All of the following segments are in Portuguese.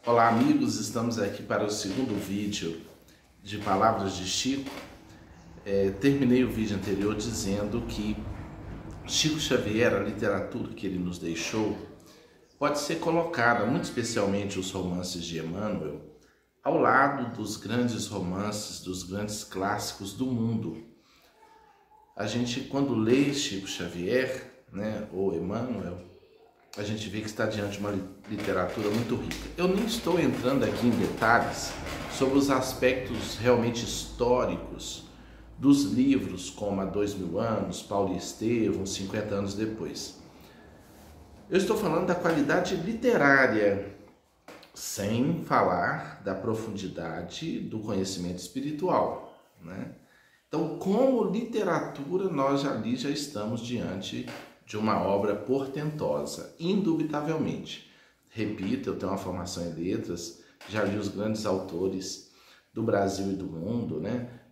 Olá amigos, estamos aqui para o segundo vídeo de Palavras de Chico. Terminei o vídeo anterior dizendo que Chico Xavier, a literatura que ele nos deixou, pode ser colocada, muito especialmente os romances de Emmanuel, ao lado dos grandes romances, dos grandes clássicos do mundo. A gente, quando lê Chico Xavier, ou Emmanuel, a gente vê que está diante de uma literatura muito rica. Eu nem estou entrando aqui em detalhes sobre os aspectos realmente históricos dos livros, como Há 2000 anos, Paulo e Estevão, 50 anos depois. Eu estou falando da qualidade literária, sem falar da profundidade do conhecimento espiritual, Então, como literatura, nós ali já estamos diante de uma obra portentosa, indubitavelmente. Repito, eu tenho uma formação em letras, já li os grandes autores do Brasil e do mundo,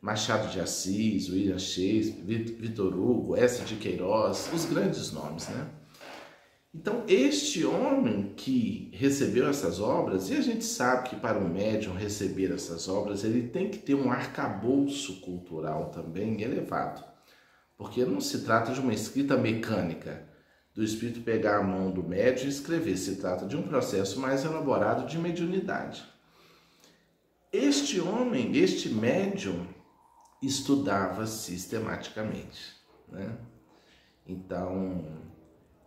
Machado de Assis, William Shakespeare, Victor Hugo, Eça de Queiroz, os grandes nomes, Então, este homem que recebeu essas obras, e a gente sabe que para um médium receber essas obras, ele tem que ter um arcabouço cultural também elevado. Porque não se trata de uma escrita mecânica, do espírito pegar a mão do médium e escrever. Se trata de um processo mais elaborado de mediunidade. Este homem, este médium, estudava sistematicamente, Então,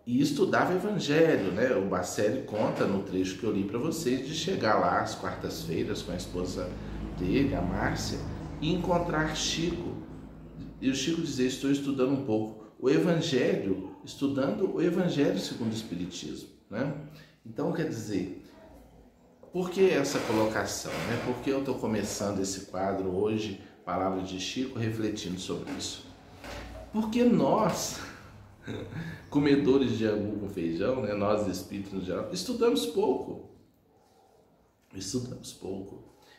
e estudava evangelho, O Bacelli conta no trecho que eu li para vocês, de chegar lá às quartas-feiras com a esposa dele, a Márcia, e encontrar Chico. E o Chico dizia: estou estudando um pouco o Evangelho, estudando o Evangelho segundo o Espiritismo, Então, quer dizer, por que essa colocação, Por que eu estou começando esse quadro hoje, Palavras de Chico, refletindo sobre isso? Porque nós, comedores de angu com feijão, nós espíritos no geral, estudamos pouco.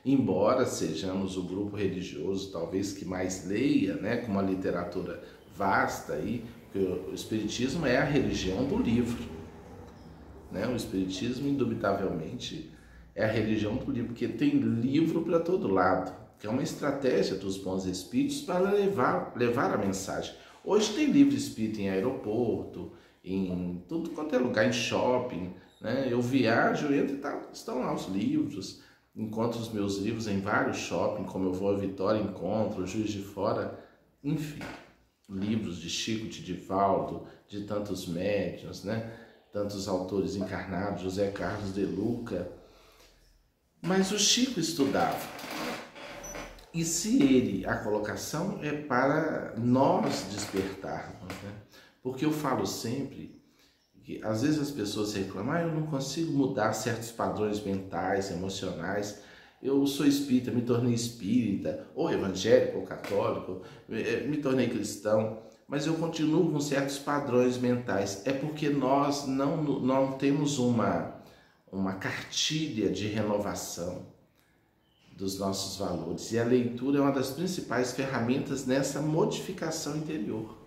Embora sejamos o grupo religioso talvez que mais leia, com uma literatura vasta aí, porque o Espiritismo é a religião do livro, O Espiritismo, indubitavelmente, é a religião do livro, porque tem livro para todo lado, que é uma estratégia dos bons espíritos para levar a mensagem. Hoje tem livro espírita em aeroporto, em tudo quanto é lugar, em shopping, Eu viajo, entro e estão lá os livros. Encontro os meus livros em vários shoppings, como eu vou a Vitória, encontro, Juiz de Fora, enfim. Livros de Chico, de Divaldo, de tantos médiuns, Tantos autores encarnados, José Carlos de Luca. Mas o Chico estudava. E se ele, a colocação é para nós despertarmos, Porque eu falo sempre que às vezes as pessoas reclamam: eu não consigo mudar certos padrões mentais, emocionais, eu sou espírita, me tornei espírita, ou evangélico, ou católico, me tornei cristão, mas eu continuo com certos padrões mentais. É porque nós não temos uma cartilha de renovação dos nossos valores, e a leitura é uma das principais ferramentas nessa modificação interior.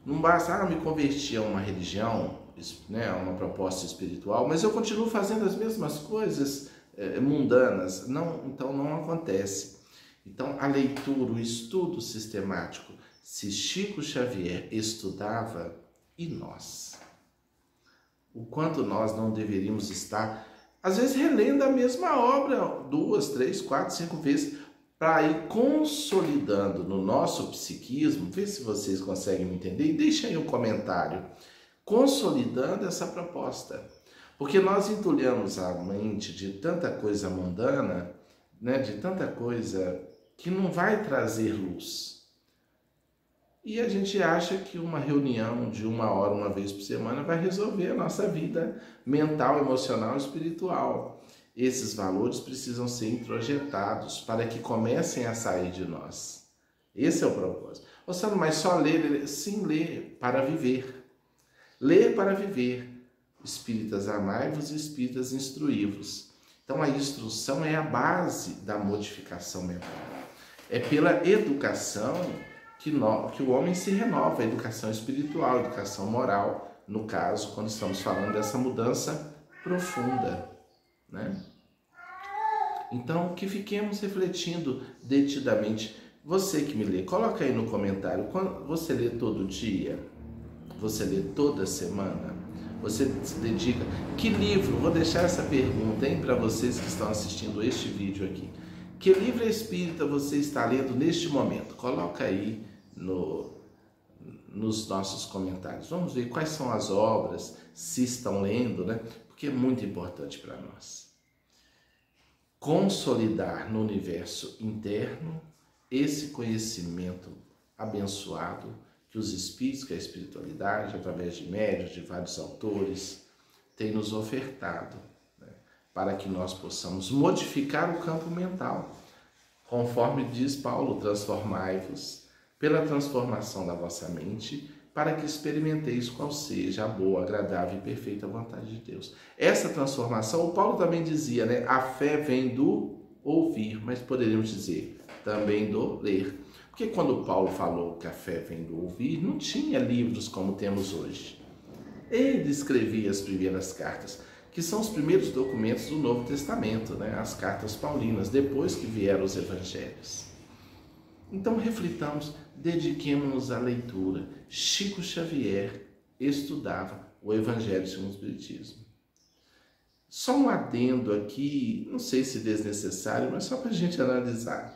Não basta, me converti a uma religião, a uma proposta espiritual, mas eu continuo fazendo as mesmas coisas mundanas. Não, então não acontece. Então a leitura, o estudo sistemático, se Chico Xavier estudava, e nós? O quanto nós não deveríamos estar, às vezes, relendo a mesma obra 2, 3, 4, 5 vezes, para ir consolidando no nosso psiquismo. Vê se vocês conseguem me entender e deixem aí um comentário, consolidando essa proposta, porque nós entulhamos a mente de tanta coisa mundana, de tanta coisa que não vai trazer luz, e a gente acha que uma reunião de 1 hora, uma vez por semana, vai resolver a nossa vida mental, emocional e espiritual. Esses valores precisam ser introjetados para que comecem a sair de nós. Esse é o propósito. Sandro, mas só ler? Sim, ler para viver. Ler para viver. Espíritas, amai-vos, espíritas, instruí-vos. Então a instrução é a base da modificação mental. É pela educação que o homem se renova, a educação espiritual, a educação moral, no caso, quando estamos falando dessa mudança profunda. né? Então, que fiquemos refletindo detidamente. Você que me lê, coloca aí no comentário, você lê todo dia? Você lê toda semana? Você se dedica? Que livro? Vou deixar essa pergunta, hein, para vocês que estão assistindo este vídeo aqui. Que livro espírita você está lendo neste momento? Coloca aí nos nossos comentários. Vamos ver quais são as obras, se estão lendo, né? Porque é muito importante para nós. Consolidar no universo interno esse conhecimento abençoado que os espíritos, que a espiritualidade, através de médiuns, de vários autores, tem nos ofertado, né, para que nós possamos modificar o campo mental. Conforme diz Paulo, transformai-vos pela transformação da vossa mente, para que experimenteis qual seja a boa, agradável e perfeita vontade de Deus. Essa transformação, o Paulo também dizia, né? A fé vem do ouvir, mas poderíamos dizer também do ler. Porque quando Paulo falou que a fé vem do ouvir, não tinha livros como temos hoje. Ele escrevia as primeiras cartas, que são os primeiros documentos do Novo Testamento, né? As cartas paulinas, depois que vieram os evangelhos. Então reflitamos, dediquemos-nos à leitura. Chico Xavier estudava o Evangelho segundo o Espiritismo. Só um adendo aqui, não sei se desnecessário, mas só para a gente analisar.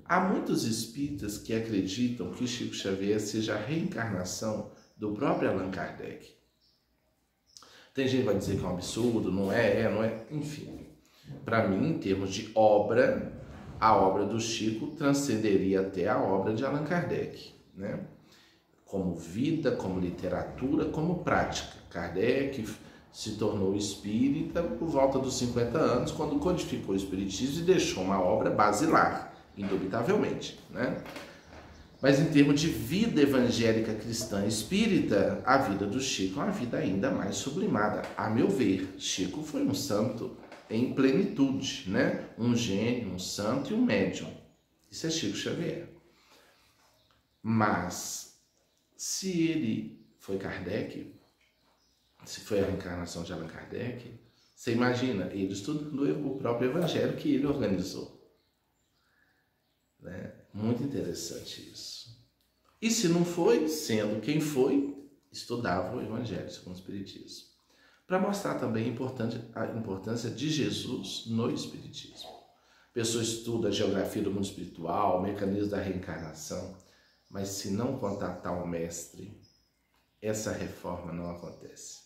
Há muitos espíritas que acreditam que Chico Xavier seja a reencarnação do próprio Allan Kardec. Tem gente que vai dizer que é um absurdo, não é, enfim. Para mim, em termos de obra, a obra do Chico transcenderia até a obra de Allan Kardec, né? Como vida, como literatura, como prática. Kardec se tornou espírita por volta dos 50 anos, quando codificou o espiritismo e deixou uma obra basilar, indubitavelmente, né? Mas em termos de vida evangélica cristã espírita, a vida do Chico é uma vida ainda mais sublimada. A meu ver, Chico foi um santo em plenitude, né? Um gênio, um santo e um médium. Isso é Chico Xavier. Mas, se ele foi Kardec, se foi a reencarnação de Allan Kardec, você imagina, ele estudando o próprio evangelho que ele organizou. Né? Muito interessante isso. E se não foi, sendo quem foi, estudava o evangelho segundo o Espiritismo. Para mostrar também a importância de Jesus no Espiritismo. A pessoa estuda a geografia do mundo espiritual, o mecanismo da reencarnação, mas se não contatar o mestre, essa reforma não acontece.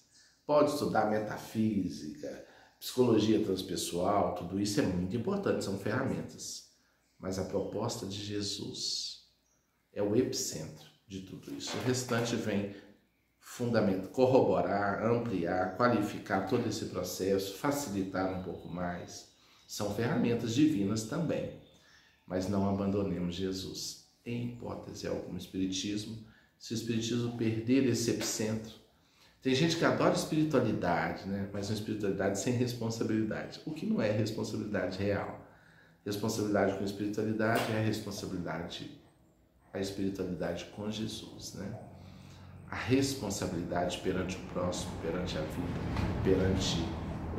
Pode estudar metafísica, psicologia transpessoal, tudo isso é muito importante, são ferramentas. Mas a proposta de Jesus é o epicentro de tudo isso. O restante vem corroborar, ampliar, qualificar todo esse processo, facilitar um pouco mais. São ferramentas divinas também, mas não abandonemos Jesus. Em hipótese alguma, se o Espiritismo perder esse epicentro, tem gente que adora espiritualidade, né? Mas uma espiritualidade sem responsabilidade, o que não é responsabilidade real. Responsabilidade com espiritualidade é a espiritualidade com Jesus, né? A responsabilidade perante o próximo, perante a vida, perante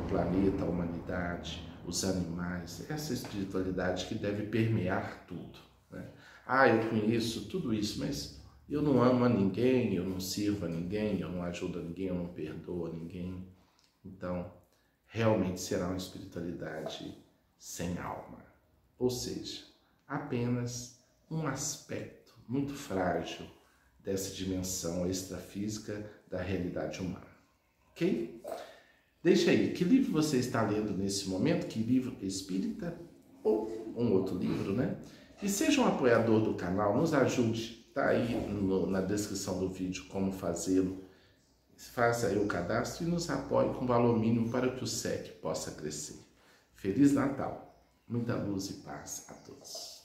o planeta, a humanidade, os animais, essa espiritualidade que deve permear tudo, né? Eu conheço tudo isso, mas eu não amo a ninguém, eu não sirvo a ninguém, eu não ajudo a ninguém, eu não perdoo a ninguém. Então, realmente será uma espiritualidade sem alma. Ou seja, apenas um aspecto muito frágil dessa dimensão extrafísica da realidade humana. Ok? Deixa aí, que livro você está lendo nesse momento? Que livro espírita? Ou um outro livro, né? E seja um apoiador do canal, nos ajude. Está aí na descrição do vídeo como fazê-lo. Faça aí o cadastro e nos apoie com valor mínimo para que o SEC possa crescer. Feliz Natal! Muita luz e paz a todos.